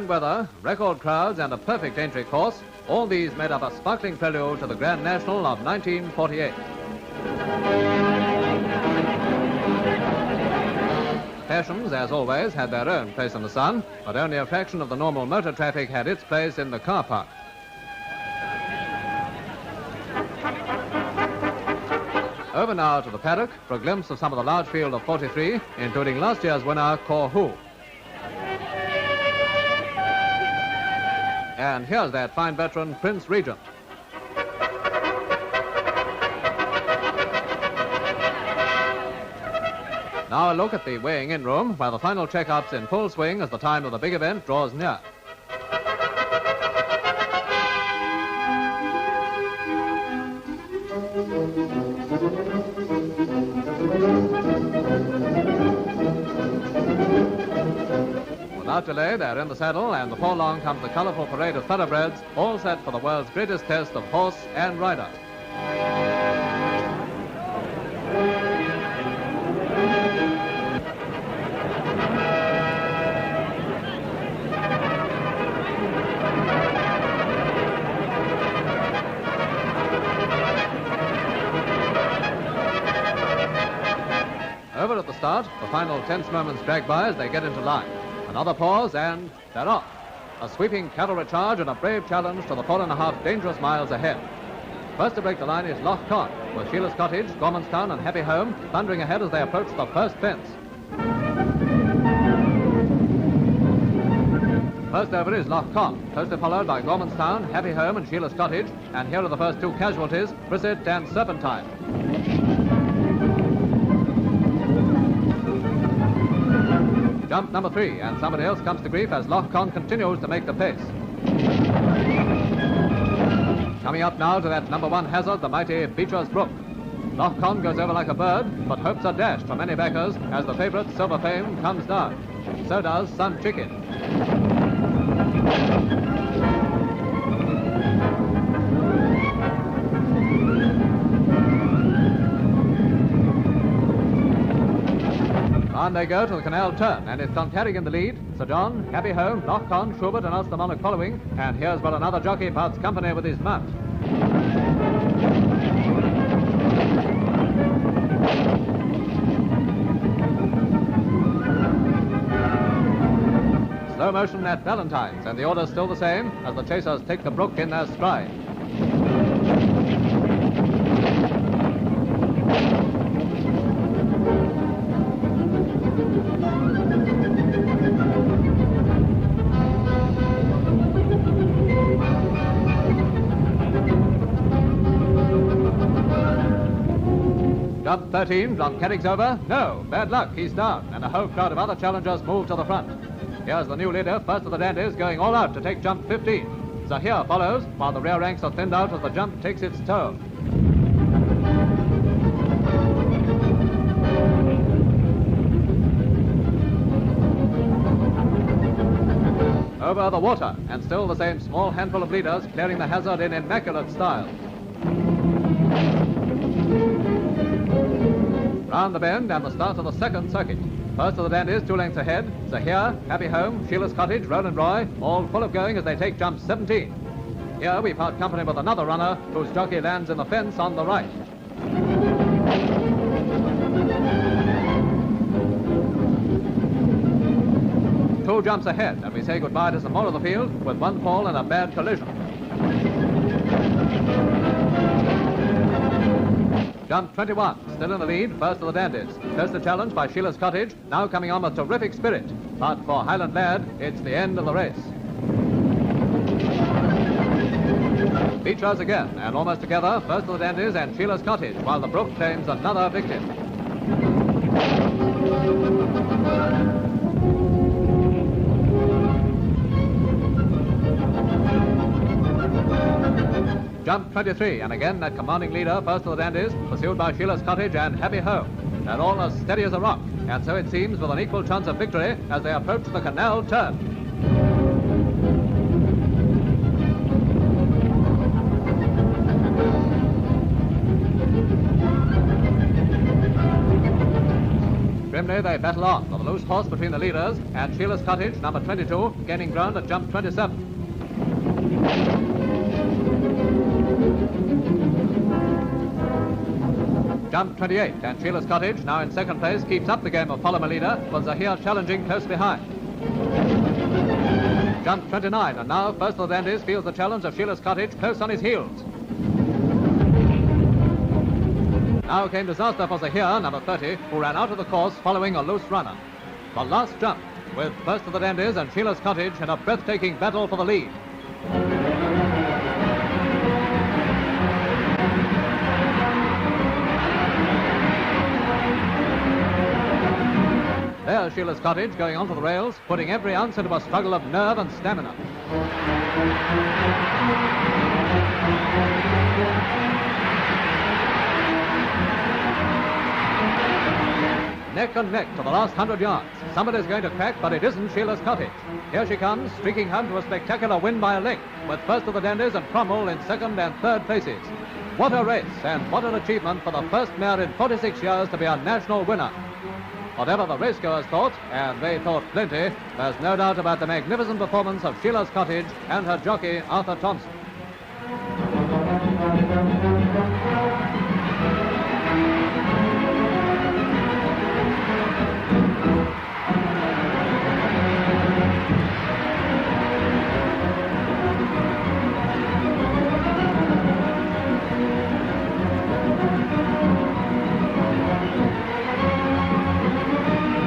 Fine weather, record crowds, and a perfect entry course, all these made up a sparkling prelude to the Grand National of 1948. Fashions, as always, had their own place in the sun, but only a fraction of the normal motor traffic had its place in the car park. Over now to the paddock for a glimpse of some of the large field of 43, including last year's winner, Corhu. And here's that fine veteran, Prince Regent. Now a look at the weighing-in room, where the final check-up's in full swing as the time of the big event draws near. Without delay, they're in the saddle, and before long comes the colourful parade of thoroughbreds, all set for the world's greatest test of horse and rider. Over at the start, the final tense moments drag by as they get into line. Another pause, and they're off. A sweeping cavalry charge and a brave challenge to the 4.5 dangerous miles ahead. First to break the line is Loch Con, with Sheila's Cottage, Gormanstown, and Happy Home thundering ahead as they approach the first fence. First over is Loch Con, closely followed by Gormanstown, Happy Home, and Sheila's Cottage, and here are the first two casualties, Brisset and Serpentine. Jump number 3, and somebody else comes to grief as Loch Con continues to make the pace. Coming up now to that number 1 hazard, the mighty Beecher's Brook. Loch Con goes over like a bird, but hopes are dashed for many backers as the favourite, Silver Fame, comes down. So does Sun Chicken. On they go to the canal turn, and it's Clontarrick in the lead. Sir John, Happy Home, Loch Con, Schubert, and Ulster Monarch following. And here's where another jockey parts company with his mount. Slow motion at Valentine's, and the order's still the same as the chasers take the brook in their stride. Jump 13, Clontarrick's over. No, bad luck, he's down, and a whole crowd of other challengers move to the front. Here's the new leader, first of the dandies, going all out to take jump 15. Zahir follows, while the rear ranks are thinned out as the jump takes its toll. Over the water, and still the same small handful of leaders clearing the hazard in immaculate style. Round the bend and the start of the second circuit. First of the dandies, 2 lengths ahead. Zahir, Happy Home, Sheila's Cottage, Roland Roy, all full of going as they take jump 17. Here we part company with another runner whose jockey lands in the fence on the right. Two jumps ahead, and we say goodbye to some more of the field with one fall and a bad collision. Jump 21, still in the lead, first of the dandies. Close to challenge by Sheila's Cottage, now coming on with terrific spirit. But for Highland Lad, it's the end of the race. Beechers again, and almost together, first of the dandies and Sheila's Cottage, while the brook claims another victim. Jump 23, and again that commanding leader, first of the dandies, pursued by Sheila's Cottage and Happy Home. They're all as steady as a rock, and so it seems with an equal chance of victory as they approach the canal turn. Grimly they battle on, with a loose horse between the leaders, and Sheila's Cottage, number 22, gaining ground at jump 27. Jump 28, and Sheila's Cottage, now in second place, keeps up the game of Follow My Leader, with Zahir challenging close behind. Jump 29, and now first of the dandies feels the challenge of Sheila's Cottage close on his heels. Now came disaster for Zahir, number 30, who ran out of the course following a loose runner. The last jump, with first of the dandies and Sheila's Cottage in a breathtaking battle for the lead. There's Sheila's Cottage going onto the rails, putting every ounce into a struggle of nerve and stamina. Neck and neck to the last 100 yards. Somebody's going to crack, but it isn't Sheila's Cottage. Here she comes, streaking home to a spectacular win by a length, with first of the dandies and Cromwell in second and third places. What a race, and what an achievement for the first mare in 46 years to be a national winner. Whatever the racegoers thought, and they thought plenty, there's no doubt about the magnificent performance of Sheila's Cottage and her jockey, Arthur Thompson.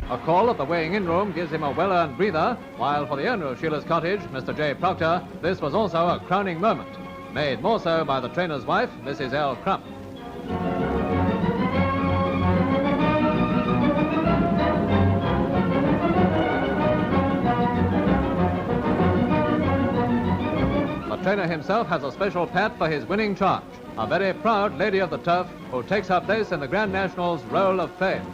A call at the weighing-in room gives him a well-earned breather, while for the owner of Sheila's Cottage, Mr. J. Proctor, this was also a crowning moment, made more so by the trainer's wife, Mrs. L. Crump. The trainer himself has a special pat for his winning charge, a very proud lady of the turf who takes her place in the Grand National's Roll of Fame.